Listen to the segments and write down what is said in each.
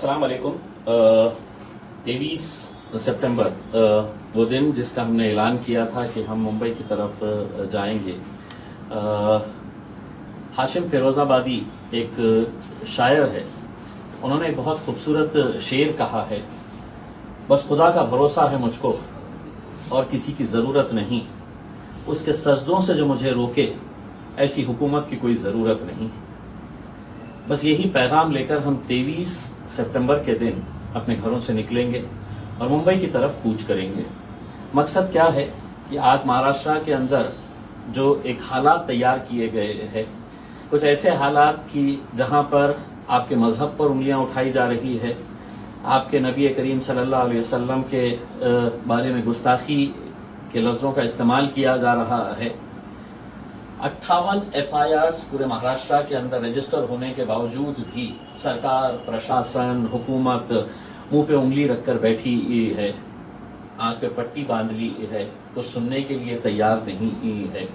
अस्सलाम वालेकुम। 23 सितंबर वो दिन जिसका हमने ऐलान किया था कि हम मुंबई की तरफ जाएंगे। हाशिम फिरोजाबादी एक शायर है, उन्होंने एक बहुत खूबसूरत शेर कहा है, बस खुदा का भरोसा है मुझको और किसी की ज़रूरत नहीं, उसके सजदों से जो मुझे रोके ऐसी हुकूमत की कोई ज़रूरत नहीं। बस यही पैगाम लेकर हम 23 सितंबर के दिन अपने घरों से निकलेंगे और मुंबई की तरफ कूच करेंगे। मकसद क्या है कि आज महाराष्ट्र के अंदर जो एक हालात तैयार किए गए हैं, कुछ ऐसे हालात कि जहां पर आपके मजहब पर उंगलियां उठाई जा रही है, आपके नबी करीम सल्लल्लाहु अलैहि वसल्लम के बारे में गुस्ताखी के लफ्जों का इस्तेमाल किया जा रहा है। 58 FIRs पूरे महाराष्ट्र के अंदर रजिस्टर होने के बावजूद भी सरकार, प्रशासन, हुकूमत मुंह पे उंगली रखकर बैठी है, आंख पे पट्टी बांध ली है, तो सुनने के लिए तैयार नहीं है।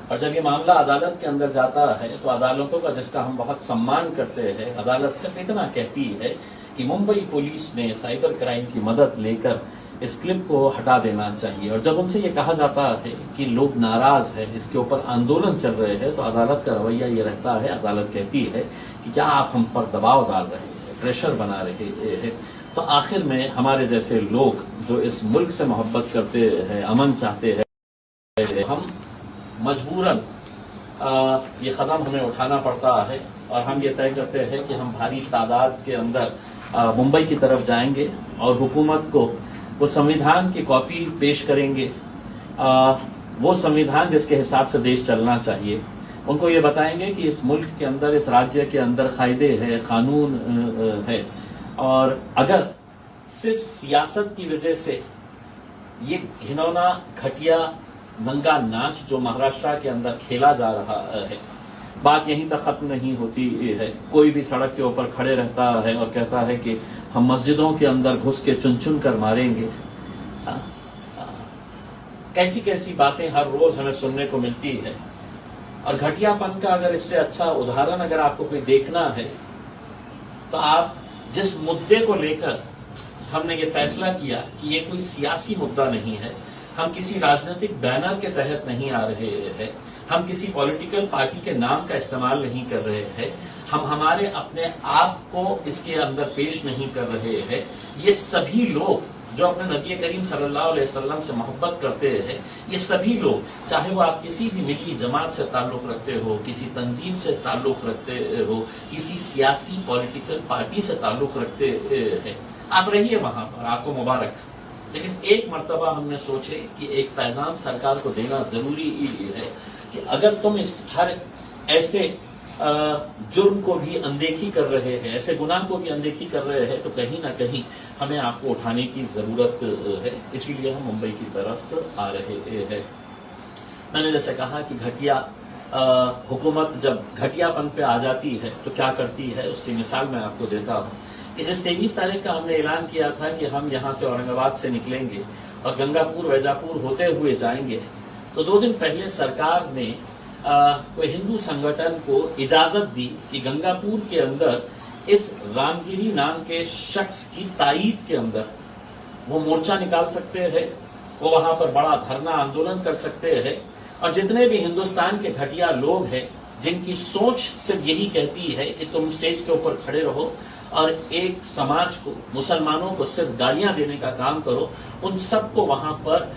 और जब ये मामला अदालत के अंदर जाता है तो अदालतों का, जिसका हम बहुत सम्मान करते हैं, अदालत सिर्फ इतना कहती है कि मुंबई पुलिस ने साइबर क्राइम की मदद लेकर इस क्लिप को हटा देना चाहिए। और जब उनसे ये कहा जाता है कि लोग नाराज हैं, इसके ऊपर आंदोलन चल रहे हैं, तो अदालत का रवैया ये रहता है, अदालत कहती है कि क्या आप हम पर दबाव डाल रहे हैं, प्रेशर बना रहे हैं। तो आखिर में हमारे जैसे लोग जो इस मुल्क से मोहब्बत करते हैं, अमन चाहते हैं, हम मजबूरन ये कदम हमें उठाना पड़ता है और हम ये तय करते हैं कि हम भारी तादाद के अंदर मुंबई की तरफ जाएंगे और हुकूमत को वो संविधान की कॉपी पेश करेंगे, वो संविधान जिसके हिसाब से देश चलना चाहिए। उनको ये बताएंगे कि इस मुल्क के अंदर, इस राज्य के अंदर कायदे है, कानून है, और अगर सिर्फ सियासत की वजह से ये घिनौना, घटिया, नंगा नाच जो महाराष्ट्र के अंदर खेला जा रहा है, बात यहीं तक खत्म नहीं होती है। कोई भी सड़क के ऊपर खड़े रहता है और कहता है कि हम मस्जिदों के अंदर घुस के चुन चुन कर मारेंगे। कैसी कैसी बातें हर रोज हमें सुनने को मिलती है। और घटियापन का अगर इससे अच्छा उदाहरण अगर आपको कोई देखना है, तो आप जिस मुद्दे को लेकर हमने ये फैसला किया कि ये कोई सियासी मुद्दा नहीं है, हम किसी राजनीतिक बैनर के तहत नहीं आ रहे हैं, हम किसी पॉलिटिकल पार्टी के नाम का इस्तेमाल नहीं कर रहे हैं, हम हमारे अपने आप को इसके अंदर पेश नहीं कर रहे हैं। ये सभी लोग जो अपने नबी करीम सल्लल्लाहु अलैहि वसल्लम से मोहब्बत करते हैं, ये सभी लोग, चाहे वो आप किसी भी मिली जमात से ताल्लुक रखते हो, किसी तंजीम से ताल्लुक रखते हो, किसी सियासी पॉलिटिकल पार्टी से ताल्लुक रखते हैं, आप रहिए वहां पर, आपको मुबारक। लेकिन एक मर्तबा हमने सोचे कि एक पैगाम सरकार को देना जरूरी है कि अगर तुम इस हर ऐसे जुर्म को भी अनदेखी कर रहे हैं, ऐसे गुनाह को भी अनदेखी कर रहे हैं, तो कहीं ना कहीं हमें आपको उठाने की जरूरत है। इसीलिए हम मुंबई की तरफ आ रहे हैं। मैंने जैसे कहा कि घटिया हुकूमत जब घटियापन पे आ जाती है तो क्या करती है, उसकी मिसाल मैं आपको देता हूँ कि जिस 23 तारीख का हमने ऐलान किया था कि हम यहाँ से औरंगाबाद से निकलेंगे और गंगापुर, वैजापुर होते हुए जाएंगे, तो 2 दिन पहले सरकार ने कोई हिंदू संगठन को इजाजत दी कि गंगापुर के अंदर इस रामगिरी नाम के शख्स की तायीद के अंदर वो मोर्चा निकाल सकते हैं, वो वहां पर बड़ा धरना आंदोलन कर सकते हैं। और जितने भी हिंदुस्तान के घटिया लोग हैं जिनकी सोच सिर्फ यही कहती है कि तुम स्टेज के ऊपर खड़े रहो और एक समाज को, मुसलमानों को सिर्फ गालियां देने का काम करो, उन सबको वहां पर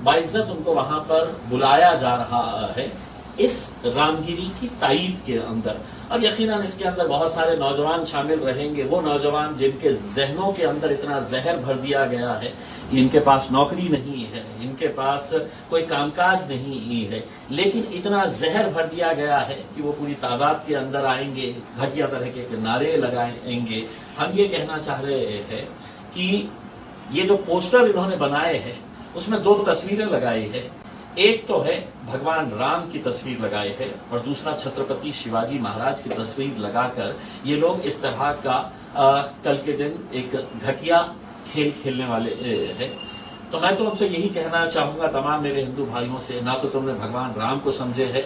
बाइज्जत उनको वहां पर बुलाया जा रहा है इस रामगिरी की तायीद के अंदर। और यकीनन इसके अंदर बहुत सारे नौजवान शामिल रहेंगे, वो नौजवान जिनके जहनों के अंदर इतना जहर भर दिया गया है कि इनके पास नौकरी नहीं है, इनके पास कोई कामकाज नहीं है, लेकिन इतना जहर भर दिया गया है कि वो पूरी तादाद के अंदर आएंगे, घटिया तरह के नारे लगाएंगे। हम ये कहना चाह रहे हैं कि ये जो पोस्टर इन्होंने बनाए हैं उसमें 2 तस्वीरें लगाई है। एक तो है भगवान राम की तस्वीर लगाई है और दूसरा छत्रपति शिवाजी महाराज की तस्वीर लगाकर ये लोग इस तरह का कल के दिन एक घटिया खेल खेलने वाले हैं। तो मैं तो उनसे यही कहना चाहूंगा, तमाम मेरे हिंदू भाइयों से, ना तो तुमने भगवान राम को समझे है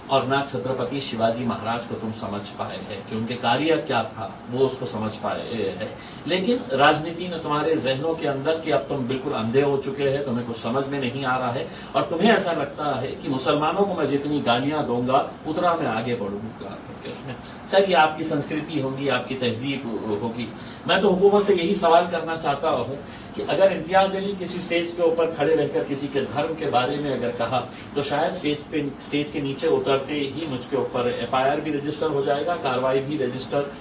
और ना छत्रपति शिवाजी महाराज को तुम समझ पाए हैं कि उनके कार्य क्या था, वो उसको समझ पाए है। लेकिन राजनीति ने तुम्हारे जहनों के अंदर कि अब तुम बिल्कुल अंधे हो चुके हैं, तुम्हें कुछ समझ में नहीं आ रहा है और तुम्हें ऐसा लगता है कि मुसलमानों को मैं जितनी गालियां दूंगा उतना मैं आगे बढ़ूंगा करके उसमें। खैर ये आपकी संस्कृति होगी, आपकी तहजीब होगी। मैं तो हुकूमत से यही सवाल करना चाहता हूं कि अगर इम्तियाज अली किसी स्टेज के ऊपर खड़े रहकर किसी के धर्म के बारे में अगर कहा तो शायद स्टेज के नीचे उतरते ही मुझके ऊपर FIR भी रजिस्टर हो जाएगा, कार्रवाई भी रजिस्टर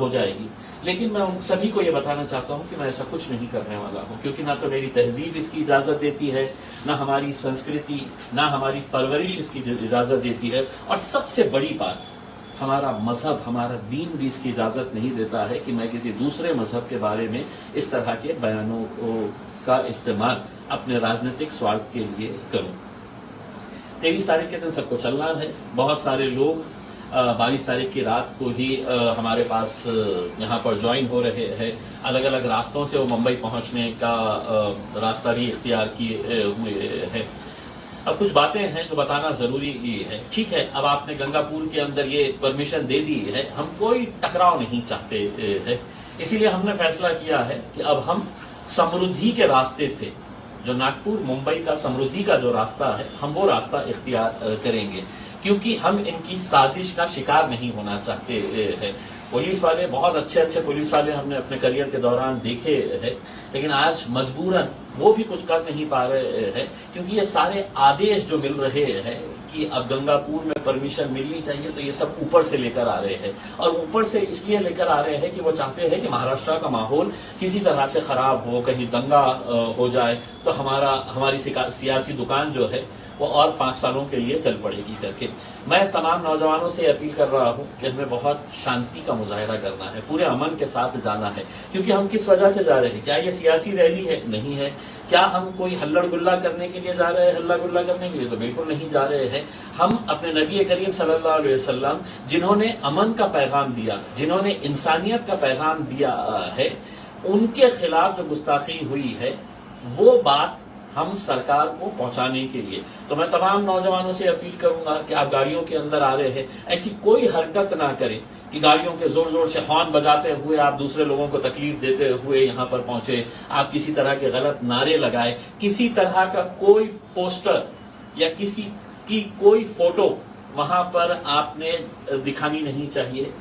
हो जाएगी। लेकिन मैं उन सभी को ये बताना चाहता हूं कि मैं ऐसा कुछ नहीं करने वाला हूं, क्योंकि ना तो मेरी तहजीब इसकी इजाजत देती है, ना हमारी संस्कृति, ना हमारी परवरिश इसकी इजाजत देती है, और सबसे बड़ी बात हमारा मजहब, हमारा दीन भी इसकी इजाजत नहीं देता है कि मैं किसी दूसरे मजहब के बारे में इस तरह के बयानों का इस्तेमाल अपने राजनीतिक स्वार्थ के लिए करूं। 23 तारीख के दिन सबको चलना है। बहुत सारे लोग 22 तारीख की रात को ही हमारे पास यहाँ पर ज्वाइन हो रहे हैं। अलग अलग रास्तों से वो मुंबई पहुंचने का रास्ता भी इख्तियार किए हुए हैं। अब कुछ बातें हैं जो बताना जरूरी है। ठीक है, अब आपने गंगापुर के अंदर ये परमिशन दे दी है, हम कोई टकराव नहीं चाहते हैं, इसीलिए हमने फैसला किया है कि अब हम समृद्धि के रास्ते से, जो नागपुर मुंबई का समृद्धि का जो रास्ता है, हम वो रास्ता इख्तियार करेंगे, क्योंकि हम इनकी साजिश का शिकार नहीं होना चाहते हैं। पुलिस वाले, बहुत अच्छे अच्छे पुलिस वाले हमने अपने करियर के दौरान देखे हैं, लेकिन आज मजबूरन वो भी कुछ कर नहीं पा रहे हैं, क्योंकि ये सारे आदेश जो मिल रहे हैं कि अब गंगापुर में परमिशन मिलनी चाहिए, तो ये सब ऊपर से लेकर आ रहे हैं। और ऊपर से इसलिए लेकर आ रहे हैं कि वो चाहते हैं कि महाराष्ट्र का माहौल किसी तरह से खराब हो, कहीं दंगा हो जाए तो हमारी सियासी दुकान जो है वो और 5 सालों के लिए चल पड़ेगी करके। मैं तमाम नौजवानों से अपील कर रहा हूं कि हमें बहुत शांति का मुजाहरा करना है, पूरे अमन के साथ जाना है। क्योंकि हम किस वजह से जा रहे हैं? क्या ये सियासी रैली है? नहीं है। क्या हम कोई हल्लड़ गुल्ला करने के लिए जा रहे हैं? हल्ला गुल्ला करने के लिए तो बिल्कुल नहीं जा रहे हैं। हम अपने नबी करीम सल्लल्लाहु अलैहि वसल्लम, जिन्होंने अमन का पैगाम दिया, जिन्होंने इंसानियत का पैगाम दिया है, उनके खिलाफ जो गुस्ताखी हुई है, वो बात हम सरकार को पहुंचाने के लिए। तो मैं तमाम नौजवानों से अपील करूंगा कि आप गाड़ियों के अंदर आ रहे हैं, ऐसी कोई हरकत ना करें कि गाड़ियों के जोर जोर से हॉर्न बजाते हुए आप दूसरे लोगों को तकलीफ देते हुए यहां पर पहुंचे, आप किसी तरह के गलत नारे लगाए, किसी तरह का कोई पोस्टर या किसी की कोई फोटो वहां पर आपने दिखानी नहीं चाहिए।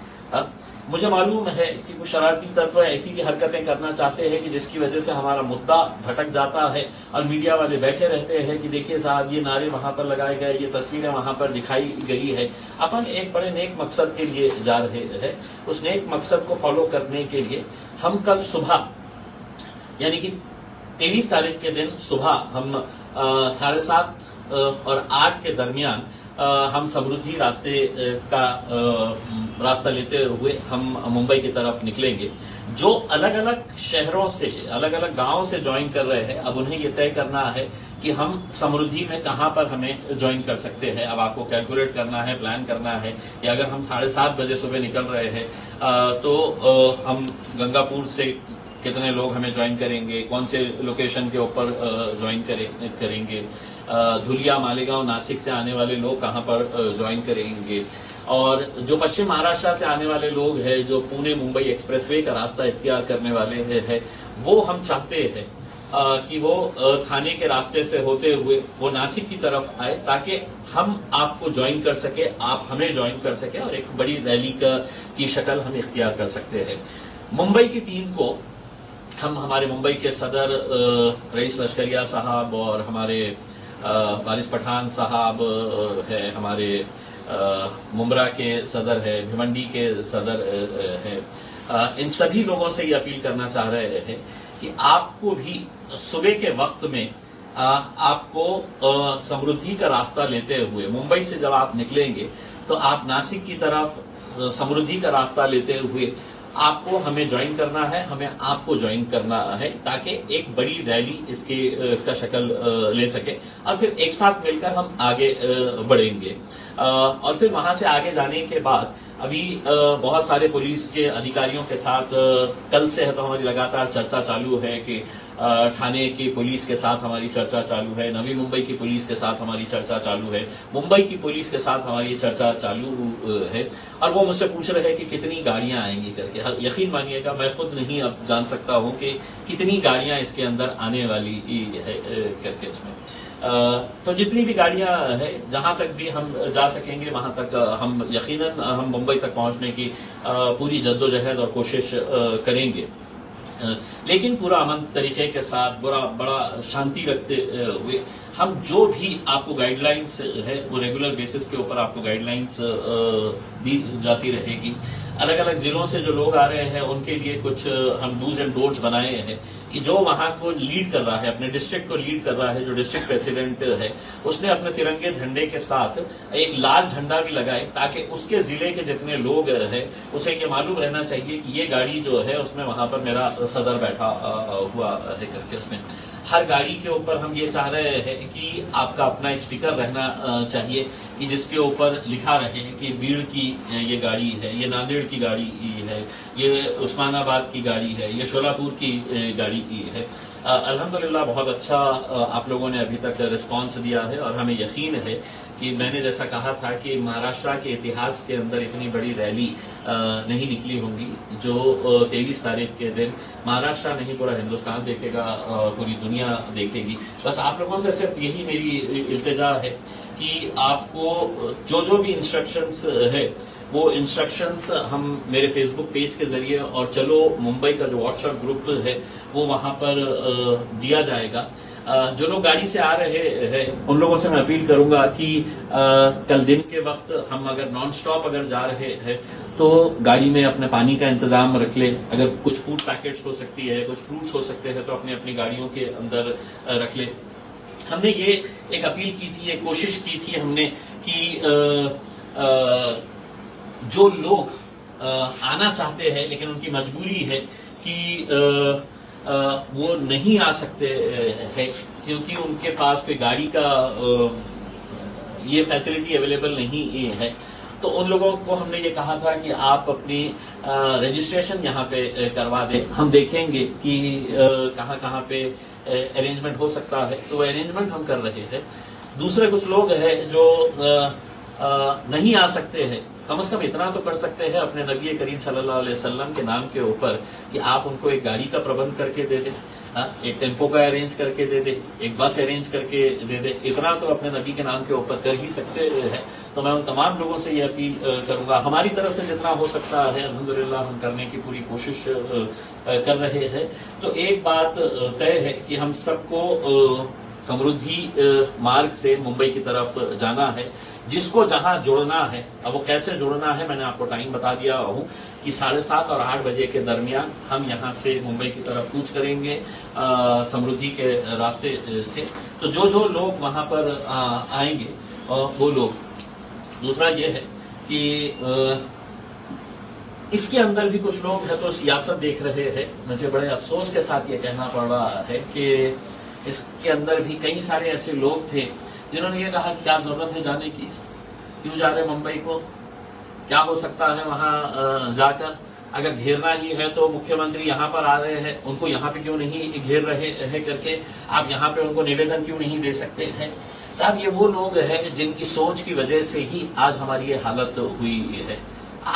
मुझे मालूम है कि कुछ शरारती तत्व ऐसी भी हरकतें करना चाहते हैं कि जिसकी वजह से हमारा मुद्दा भटक जाता है और मीडिया वाले बैठे रहते हैं कि देखिए साहब, ये नारे वहां पर लगाए गए, ये तस्वीरें वहां पर दिखाई गई है। अपन एक बड़े नेक मकसद के लिए जा रहे हैं। उस नेक मकसद को फॉलो करने के लिए हम कल सुबह, यानी कि 23 तारीख के दिन सुबह हम 7:30 और 8 के दरमियान हम समृद्धि का रास्ता लेते हुए हम मुंबई की तरफ निकलेंगे। जो अलग अलग शहरों से, अलग अलग गांवों से ज्वाइन कर रहे हैं, अब उन्हें ये तय करना है कि हम समृद्धि में कहां पर हमें ज्वाइन कर सकते हैं। अब आपको कैलकुलेट करना है, प्लान करना है कि अगर हम 7:30 बजे सुबह निकल रहे हैं तो हम गंगापुर से कितने लोग हमें ज्वाइन करेंगे, कौन से लोकेशन के ऊपर ज्वाइन करेंगे, धुलिया, मालेगांव, नासिक से आने वाले लोग कहां पर ज्वाइन करेंगे, और जो पश्चिम महाराष्ट्र से आने वाले लोग हैं, जो पुणे मुंबई एक्सप्रेसवे का रास्ता इख्तियार करने वाले हैं, वो हम चाहते हैं कि वो थाने के रास्ते से होते हुए वो नासिक की तरफ आए, ताकि हम आपको ज्वाइन कर सके, आप हमें ज्वाइन कर सके और एक बड़ी रैली की शक्ल हम इख्तियार कर सकते हैं। मुंबई की टीम को हम हमारे मुंबई के सदर रईस लश्करिया साहब और हमारे वारिस पठान साहब है, हमारे मुंब्रा के सदर है, भिवंडी के सदर है, इन सभी लोगों से ये अपील करना चाह रहे हैं कि आपको भी सुबह के वक्त में आपको समृद्धि का रास्ता लेते हुए मुंबई से जब आप निकलेंगे तो आप नासिक की तरफ समृद्धि का रास्ता लेते हुए आपको हमें ज्वाइन करना है, हमें आपको ज्वाइन करना है, ताकि एक बड़ी रैली इसका शक्ल ले सके और फिर एक साथ मिलकर हम आगे बढ़ेंगे। और फिर वहां से आगे जाने के बाद अभी बहुत सारे पुलिस के अधिकारियों के साथ कल से है तो हमारी लगातार चर्चा चालू है कि ठाणे की पुलिस के साथ हमारी चर्चा चालू है, नवी मुंबई की पुलिस के साथ हमारी चर्चा चालू है, मुंबई की पुलिस के साथ हमारी चर्चा चालू है। और वो मुझसे पूछ रहे हैं कि कितनी गाड़ियां आएंगी करके। यकीन मानिएगा मैं खुद नहीं अब जान सकता हूं कि कितनी गाड़ियां इसके अंदर आने वाली है करके इसमें। तो जितनी भी गाड़ियां है, जहां तक भी हम जा सकेंगे वहां तक हम यकीनन हम मुंबई तक पहुंचने की पूरी जद्दोजहद और कोशिश करेंगे, लेकिन पूरा अमन तरीके के साथ बड़ा शांति रखते हुए हम जो भी आपको गाइडलाइंस है वो रेगुलर बेसिस के ऊपर आपको गाइडलाइंस दी जाती रहेगी। अलग अलग जिलों से जो लोग आ रहे हैं उनके लिए कुछ हम डूज एंड डोंट्स बनाए हैं कि जो वहां को लीड कर रहा है, अपने डिस्ट्रिक्ट को लीड कर रहा है, जो डिस्ट्रिक्ट प्रेसिडेंट है, उसने अपने तिरंगे झंडे के साथ एक लाल झंडा भी लगाए ताकि उसके जिले के जितने लोग हैं उसे ये मालूम रहना चाहिए कि ये गाड़ी जो है उसमें वहां पर मेरा सदर बैठा हुआ है करके। उसमें हर गाड़ी के ऊपर हम ये चाह रहे हैं कि आपका अपना एक स्टिकर रहना चाहिए कि जिसके ऊपर लिखा रहे कि बीड़ की ये गाड़ी है, ये नांदेड़ की गाड़ी है, ये उस्मानाबाद की गाड़ी है, ये शोलापुर की गाड़ी है। अल्हम्दुलिल्लाह बहुत अच्छा आप लोगों ने अभी तक रिस्पांस दिया है और हमें यकीन है कि मैंने जैसा कहा था कि महाराष्ट्र के इतिहास के अंदर इतनी बड़ी रैली नहीं निकली होंगी जो 23 तारीख के दिन महाराष्ट्र नहीं पूरा हिंदुस्तान देखेगा, पूरी दुनिया देखेगी। बस आप लोगों से सिर्फ यही मेरी इल्तिजा है कि आपको जो भी इंस्ट्रक्शंस है वो इंस्ट्रक्शंस हम मेरे फेसबुक पेज के जरिए और चलो मुंबई का जो व्हाट्सएप ग्रुप है वो वहां पर दिया जाएगा। जो लोग गाड़ी से आ रहे हैं उन लोगों से मैं अपील करूंगा कि कल दिन के वक्त हम अगर नॉन स्टॉप अगर जा रहे हैं तो गाड़ी में अपने पानी का इंतजाम रख ले। अगर कुछ फूड पैकेट्स हो सकती है, कुछ फ्रूट्स हो सकते हैं तो अपनी अपनी गाड़ियों के अंदर रख ले। हमने ये एक अपील की थी, एक कोशिश की थी हमने कि जो लोग आना चाहते हैं लेकिन उनकी मजबूरी है कि वो नहीं आ सकते हैं क्योंकि उनके पास कोई गाड़ी का ये फैसिलिटी अवेलेबल नहीं है, तो उन लोगों को हमने ये कहा था कि आप अपनी रजिस्ट्रेशन यहाँ पे करवा दें। हम देखेंगे कि कहाँ कहाँ पे अरेंजमेंट हो सकता है, तो अरेंजमेंट हम कर रहे हैं। दूसरे कुछ लोग हैं जो नहीं आ सकते हैं, कम से कम इतना तो कर सकते हैं अपने नबी करीम सल्लल्लाहु अलैहि वसल्लम के नाम के ऊपर कि आप उनको एक गाड़ी का प्रबंध करके दे दें, एक टेम्पो का अरेंज करके दे दे, एक बस अरेंज करके दे दे। इतना तो अपने नबी के नाम के ऊपर कर ही सकते हैं। तो मैं उन तमाम लोगों से ये अपील करूंगा, हमारी तरफ से जितना हो सकता है अल्हम्दुलिल्लाह हम करने की पूरी कोशिश कर रहे हैं। तो एक बात तय है कि हम सबको समृद्धि मार्ग से मुंबई की तरफ जाना है। जिसको जहां जुड़ना है, अब वो कैसे जुड़ना है मैंने आपको टाइम बता दिया हूं कि 7:30 और 8 बजे के दरमियान हम यहां से मुंबई की तरफ कूच करेंगे समृद्धि के रास्ते से। तो जो लोग वहां पर आएंगे वो लोग, दूसरा ये है कि इसके अंदर भी कुछ लोग हैं तो सियासत देख रहे हैं। मुझे बड़े अफसोस के साथ ये कहना पड़ रहा है कि इसके अंदर भी कई सारे ऐसे लोग थे जिन्होंने ये कहा कि क्या जरूरत है जाने की, क्यों जा रहे मुंबई को, क्या हो सकता है वहां जाकर, अगर घेरना ही है तो मुख्यमंत्री यहाँ पर आ रहे हैं, उनको यहाँ पे क्यों नहीं घेर रहे हैं करके आप यहाँ पे उनको निवेदन क्यों नहीं दे सकते हैं। साहब ये वो लोग हैं जिनकी सोच की वजह से ही आज हमारी ये हालत हुई है।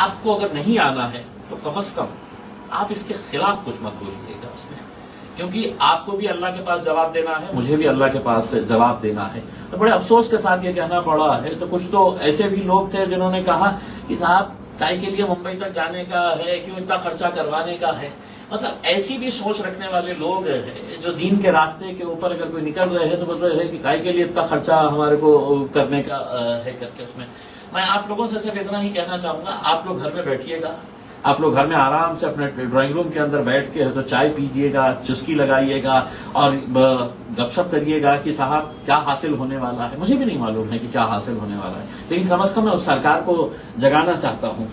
आपको अगर नहीं आना है तो कम से कम आप इसके खिलाफ कुछ मत बोलिएगा उसमें, क्योंकि आपको भी अल्लाह के पास जवाब देना है, मुझे भी अल्लाह के पास जवाब देना है। तो बड़े अफसोस के साथ ये कहना पड़ा है। तो कुछ तो ऐसे भी लोग थे जिन्होंने कहा कि साहब काय के लिए मुंबई तक जाने का है, क्यों इतना खर्चा करवाने का है। मतलब ऐसी भी सोच रखने वाले लोग हैं जो दीन के रास्ते के ऊपर अगर कोई निकल रहे हैं तो मतलब है कि काय के लिए इतना खर्चा हमारे को करने का है करके। उसमें मैं आप लोगों से सिर्फ इतना ही कहना चाहूंगा, आप लोग घर में बैठिएगा, आप लोग घर में आराम से अपने ड्राइंग रूम के अंदर बैठ के तो चाय पीजिएगा, चुस्की लगाइएगा और गपशप करिएगा कि साहब क्या हासिल होने वाला है। मुझे भी नहीं मालूम है कि क्या हासिल होने वाला है, लेकिन कम से कम मैं उस सरकार को जगाना चाहता हूँ।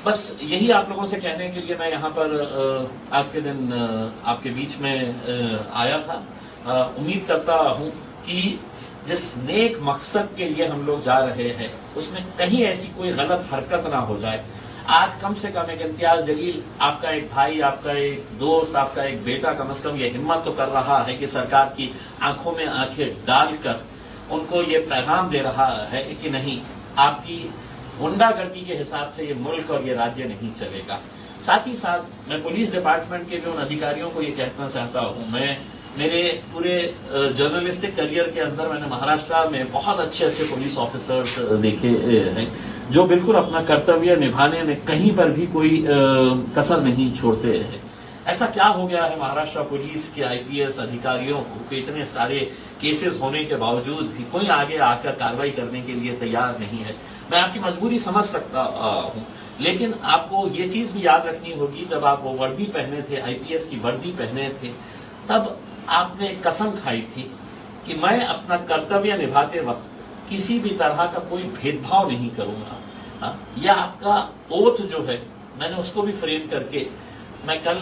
बस यही आप लोगों से कहने के लिए मैं यहाँ पर आज के दिन आपके बीच में आया था। उम्मीद करता हूँ कि जिस नेक मकसद के लिए हम लोग जा रहे हैं उसमें कहीं ऐसी कोई गलत हरकत ना हो जाए। आज कम से कम एक इम्तियाज जलील, आपका एक भाई, आपका एक दोस्त, आपका एक बेटा कम से कम ये हिम्मत तो कर रहा है कि सरकार की आंखों में आंखें डालकर उनको ये पैगाम दे रहा है कि नहीं, आपकी गुंडागर्दी के हिसाब से ये मुल्क और ये राज्य नहीं चलेगा। साथ ही साथ मैं पुलिस डिपार्टमेंट के भी उन अधिकारियों को ये कहना चाहता हूं, मैं मेरे पूरे जर्नलिस्टिक करियर के अंदर मैंने महाराष्ट्र में बहुत अच्छे अच्छे पुलिस ऑफिसर्स देखे हैं जो बिल्कुल अपना कर्तव्य निभाने में कहीं पर भी कोई कसर नहीं छोड़ते हैं। ऐसा क्या हो गया है महाराष्ट्र पुलिस के आईपीएस अधिकारियों को कि इतने सारे केसेस होने के बावजूद भी कोई आगे आकर कार्रवाई करने के लिए तैयार नहीं है। मैं आपकी मजबूरी समझ सकता हूं, लेकिन आपको ये चीज भी याद रखनी होगी, जब आप वो वर्दी पहने थे, आईपीएस की वर्दी पहने थे, तब आपने कसम खाई थी कि मैं अपना कर्तव्य निभाते वक्त किसी भी तरह का कोई भेदभाव नहीं करूंगा। यह आपका ओथ जो है, मैंने उसको भी फ्रेम करके मैं कल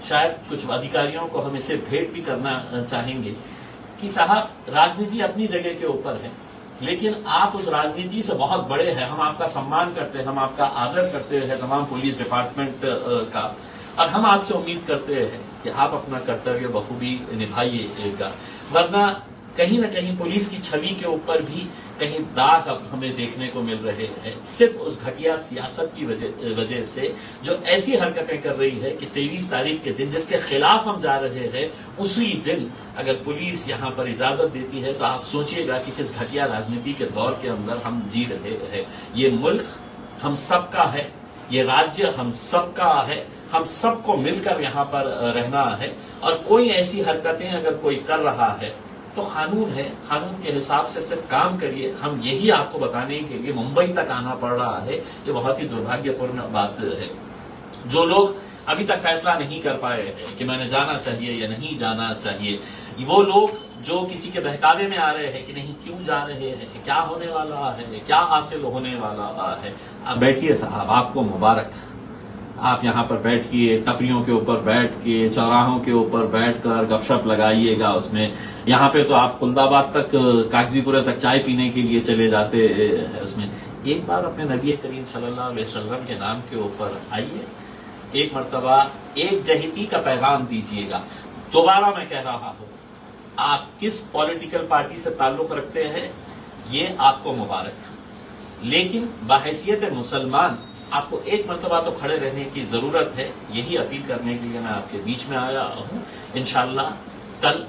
शायद कुछ अधिकारियों को हम इसे भेंट भी करना चाहेंगे कि साहब, राजनीति अपनी जगह के ऊपर है, लेकिन आप उस राजनीति से बहुत बड़े हैं। हम आपका सम्मान करते हैं, हम आपका आदर करते हैं तमाम पुलिस डिपार्टमेंट का, और हम आपसे उम्मीद करते हैं कि आप अपना कर्तव्य बखूबी निभाइएगा, वरना कहीं न कहीं पुलिस की छवि के ऊपर भी कहीं दाग अब हमें देखने को मिल रहे हैं, सिर्फ उस घटिया सियासत की वजह से जो ऐसी हरकतें कर रही है कि 23 तारीख के दिन जिसके खिलाफ हम जा रहे हैं, उसी दिन अगर पुलिस यहां पर इजाजत देती है तो आप सोचिएगा कि किस घटिया राजनीति के दौर के अंदर हम जी रहे हैं। ये मुल्क हम सबका है, ये राज्य हम सबका है, हम सबको मिलकर यहां पर रहना है, और कोई ऐसी हरकतें अगर कोई कर रहा है तो कानून है, कानून के हिसाब से सिर्फ काम करिए। हम यही आपको बताने के लिए मुंबई तक आना पड़ रहा है। ये बहुत ही दुर्भाग्यपूर्ण बात है। जो लोग अभी तक फैसला नहीं कर पाए हैं कि मैंने जाना चाहिए या नहीं जाना चाहिए, वो लोग जो किसी के बहकावे में आ रहे हैं कि नहीं क्यों जा रहे हैं, क्या होने वाला है, क्या हासिल होने वाला है, आप बैठिए साहब, आपको मुबारक। आप यहाँ पर बैठिए, टपरियों के ऊपर बैठ के, चौराहों के ऊपर बैठकर गपशप लगाइएगा। उसमें यहाँ पे तो आप खुलदाबाद तक, कागजीपुरा तक चाय पीने के लिए चले जाते हैं। उसमें एक बार अपने नबी करीम सल्लल्लाहु अलैहि वसल्लम के नाम के ऊपर आइए, एक मर्तबा एक जहीती का पैगाम दीजिएगा। दोबारा मैं कह रहा हूं, आप किस पॉलिटिकल पार्टी से ताल्लुक रखते हैं ये आपको मुबारक, लेकिन बहैसियत मुसलमान आपको एक मर्तबा तो खड़े रहने की जरूरत है। यही अपील करने के लिए मैं आपके बीच में आया हूं। इंशाअल्लाह कल